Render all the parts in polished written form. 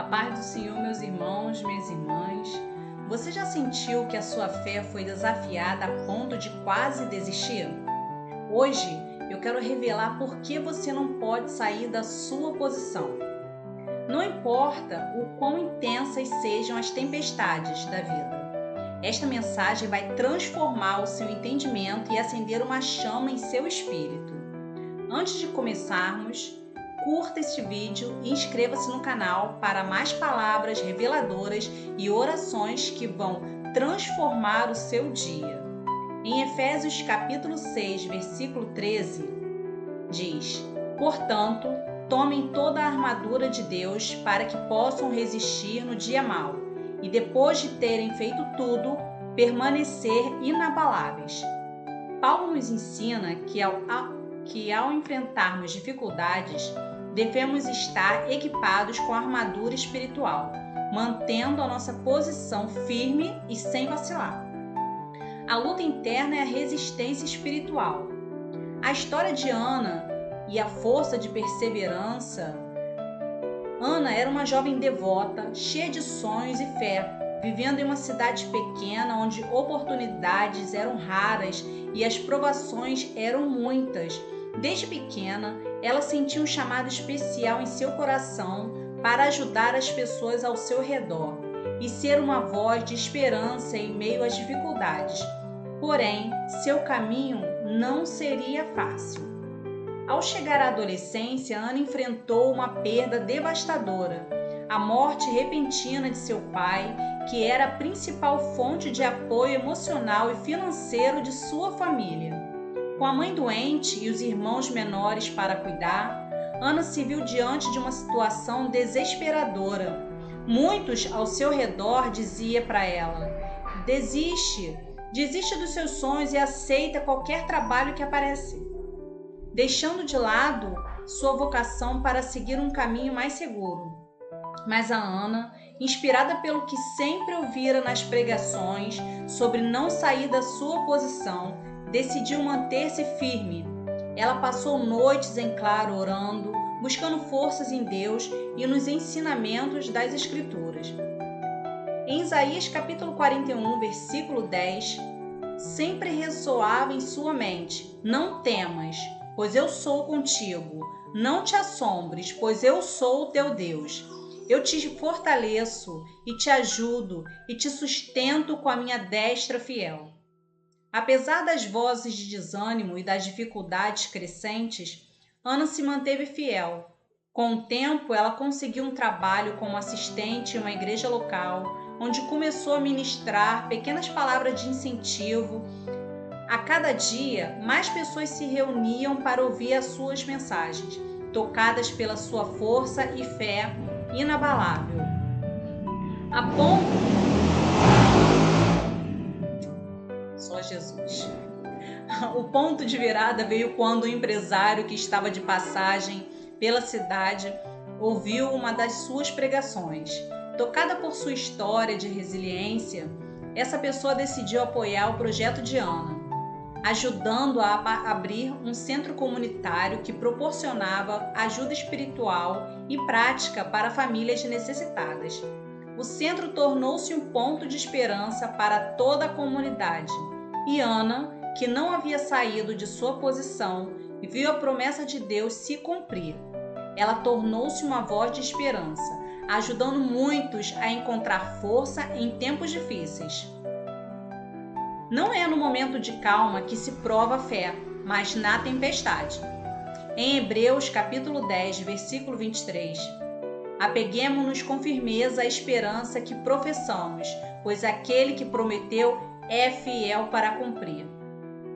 paz do Senhor, meus irmãos, minhas irmãs. Você já sentiu que a sua fé foi desafiada a ponto de quase desistir? Hoje eu quero revelar por que você não pode sair da sua posição. Não importa o quão intensas sejam as tempestades da vida, esta mensagem vai transformar o seu entendimento e acender uma chama em seu espírito. Antes de começarmos, curta este vídeo e inscreva-se no canal para mais palavras reveladoras e orações que vão transformar o seu dia. Em Efésios capítulo 6, versículo 13, diz: Portanto, tomem toda a armadura de Deus para que possam resistir no dia mau e, depois de terem feito tudo, permanecer inabaláveis. Paulo nos ensina que ao enfrentarmos dificuldades, devemos estar equipados com a armadura espiritual, mantendo a nossa posição firme e sem vacilar. A luta interna é a resistência espiritual. A história de Ana e a força de perseverança. Ana era uma jovem devota, cheia de sonhos e fé, vivendo em uma cidade pequena onde oportunidades eram raras e as provações eram muitas. Desde pequena, ela sentia um chamado especial em seu coração para ajudar as pessoas ao seu redor e ser uma voz de esperança em meio às dificuldades. Porém, seu caminho não seria fácil. Ao chegar à adolescência, Ana enfrentou uma perda devastadora, a morte repentina de seu pai, que era a principal fonte de apoio emocional e financeiro de sua família. Com a mãe doente e os irmãos menores para cuidar, Ana se viu diante de uma situação desesperadora. Muitos ao seu redor diziam para ela: desiste dos seus sonhos e aceita qualquer trabalho que apareça, deixando de lado sua vocação para seguir um caminho mais seguro. Mas a Ana, inspirada pelo que sempre ouvira nas pregações sobre não sair da sua posição, decidiu manter-se firme. Ela passou noites em claro orando, buscando forças em Deus e nos ensinamentos das Escrituras. Em Isaías capítulo 41, versículo 10, sempre ressoava em sua mente: não temas, pois eu sou contigo. Não te assombres, pois eu sou o teu Deus. Eu te fortaleço e te ajudo e te sustento com a minha destra fiel. Apesar das vozes de desânimo e das dificuldades crescentes, Ana se manteve fiel. Com o tempo, ela conseguiu um trabalho como assistente em uma igreja local, onde começou a ministrar pequenas palavras de incentivo. A cada dia, mais pessoas se reuniam para ouvir as suas mensagens, tocadas pela sua força e fé inabalável. Só Jesus. O ponto de virada veio quando o empresário que estava de passagem pela cidade ouviu uma das suas pregações. Tocada por sua história de resiliência, essa pessoa decidiu apoiar o projeto de Ana, ajudando a abrir um centro comunitário que proporcionava ajuda espiritual e prática para famílias necessitadas. O centro tornou-se um ponto de esperança para toda a comunidade. E Ana, que não havia saído de sua posição, viu a promessa de Deus se cumprir. Ela tornou-se uma voz de esperança, ajudando muitos a encontrar força em tempos difíceis. Não é no momento de calma que se prova a fé, mas na tempestade. Em Hebreus capítulo 10, versículo 23, apeguemo-nos com firmeza à esperança que professamos, pois aquele que prometeu é fiel para cumprir.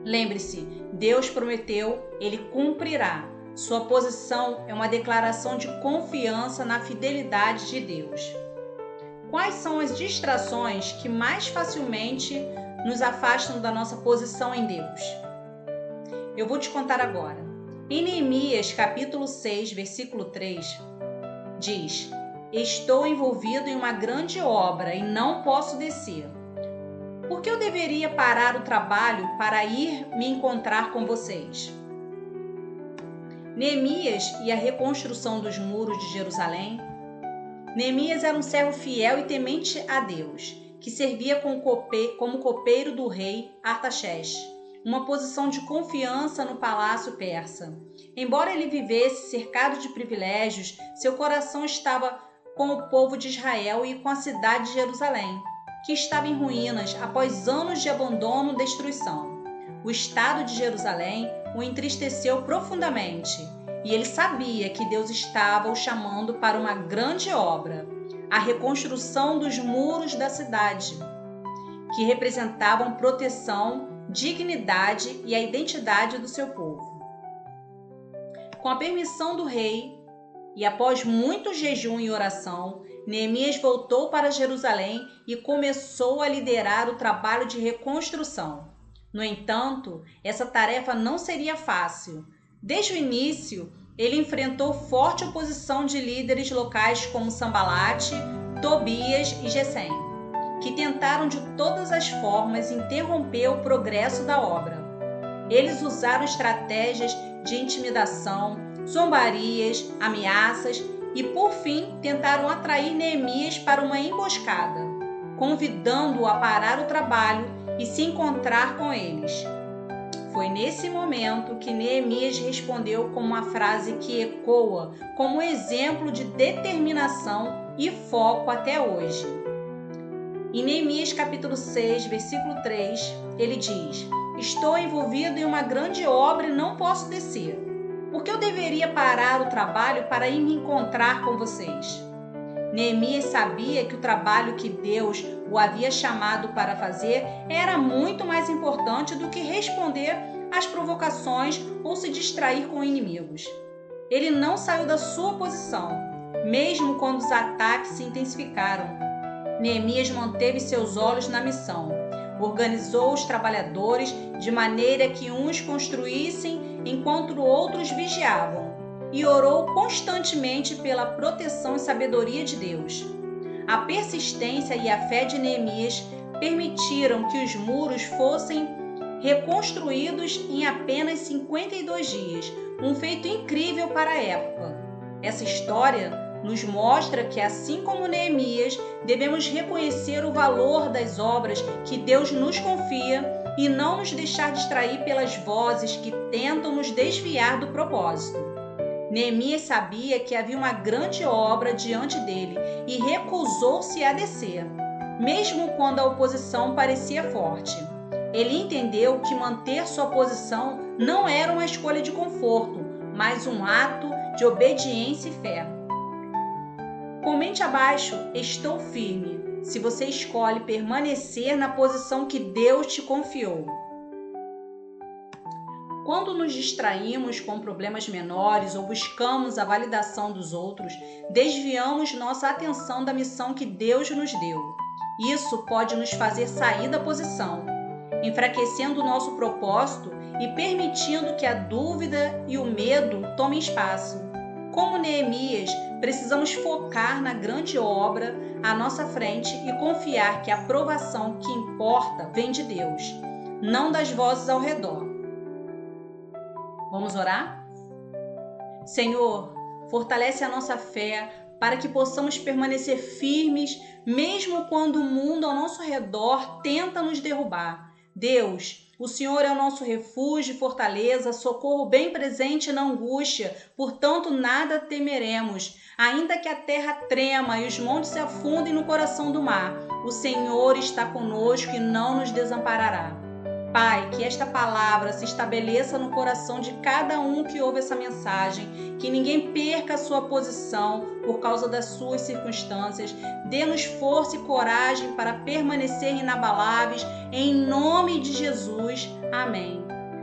Lembre-se, Deus prometeu, Ele cumprirá. Sua posição é uma declaração de confiança na fidelidade de Deus. Quais são as distrações que mais facilmente nos afastam da nossa posição em Deus? Eu vou te contar agora. Em Neemias capítulo 6, versículo 3, diz: estou envolvido em uma grande obra e não posso descer. Por que eu deveria parar o trabalho para ir me encontrar com vocês? Neemias e a reconstrução dos muros de Jerusalém Neemias era um servo fiel e temente a Deus, que servia como copeiro do rei Artaxerxes, uma posição de confiança no palácio persa. Embora ele vivesse cercado de privilégios, seu coração estava com o povo de Israel e com a cidade de Jerusalém, que estava em ruínas após anos de abandono e destruição. O estado de Jerusalém o entristeceu profundamente, e ele sabia que Deus estava o chamando para uma grande obra, a reconstrução dos muros da cidade, que representavam proteção, dignidade e a identidade do seu povo. Com a permissão do rei, e após muito jejum e oração, Neemias voltou para Jerusalém e começou a liderar o trabalho de reconstrução. No entanto, essa tarefa não seria fácil. Desde o início, ele enfrentou forte oposição de líderes locais como Sambalate, Tobias e Gesem, que tentaram de todas as formas interromper o progresso da obra. Eles usaram estratégias de intimidação, zombarias, ameaças e, por fim, tentaram atrair Neemias para uma emboscada, convidando-o a parar o trabalho e se encontrar com eles. Foi nesse momento que Neemias respondeu com uma frase que ecoa como um exemplo de determinação e foco até hoje. Em Neemias capítulo 6, versículo 3, ele diz: "Estou envolvido em uma grande obra e não posso descer. Por que eu deveria parar o trabalho para ir me encontrar com vocês?" Neemias sabia que o trabalho que Deus o havia chamado para fazer era muito mais importante do que responder às provocações ou se distrair com inimigos. Ele não saiu da sua posição, mesmo quando os ataques se intensificaram. Neemias manteve seus olhos na missão, organizou os trabalhadores de maneira que uns construíssem enquanto outros vigiavam, e orou constantemente pela proteção e sabedoria de Deus. A persistência e a fé de Neemias permitiram que os muros fossem reconstruídos em apenas 52 dias, um feito incrível para a época. Essa história nos mostra que, assim como Neemias, devemos reconhecer o valor das obras que Deus nos confia e não nos deixar distrair pelas vozes que tentam nos desviar do propósito. Neemias sabia que havia uma grande obra diante dele e recusou-se a descer, mesmo quando a oposição parecia forte. Ele entendeu que manter sua posição não era uma escolha de conforto, mas um ato de obediência e fé. Comente abaixo: "Estou firme", se você escolhe permanecer na posição que Deus te confiou. Quando nos distraímos com problemas menores ou buscamos a validação dos outros, desviamos nossa atenção da missão que Deus nos deu. Isso pode nos fazer sair da posição, enfraquecendo o nosso propósito e permitindo que a dúvida e o medo tomem espaço. Como Neemias, precisamos focar na grande obra à nossa frente e confiar que a aprovação que importa vem de Deus, não das vozes ao redor. Vamos orar? Senhor, fortalece a nossa fé para que possamos permanecer firmes, mesmo quando o mundo ao nosso redor tenta nos derrubar. Deus, o Senhor é o nosso refúgio e fortaleza, socorro bem presente na angústia, portanto nada temeremos. Ainda que a terra trema e os montes se afundem no coração do mar, o Senhor está conosco e não nos desamparará. Pai, que esta palavra se estabeleça no coração de cada um que ouve essa mensagem, que ninguém perca a sua posição por causa das suas circunstâncias. Dê-nos força e coragem para permanecer inabaláveis, em nome de Jesus. Amém.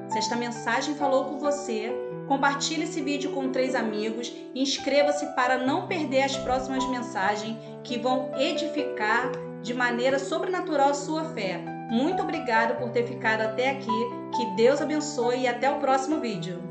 Se esta mensagem falou com você, compartilhe esse vídeo com 3 amigos e inscreva-se para não perder as próximas mensagens que vão edificar de maneira sobrenatural a sua fé. Muito obrigada por ter ficado até aqui, que Deus abençoe e até o próximo vídeo.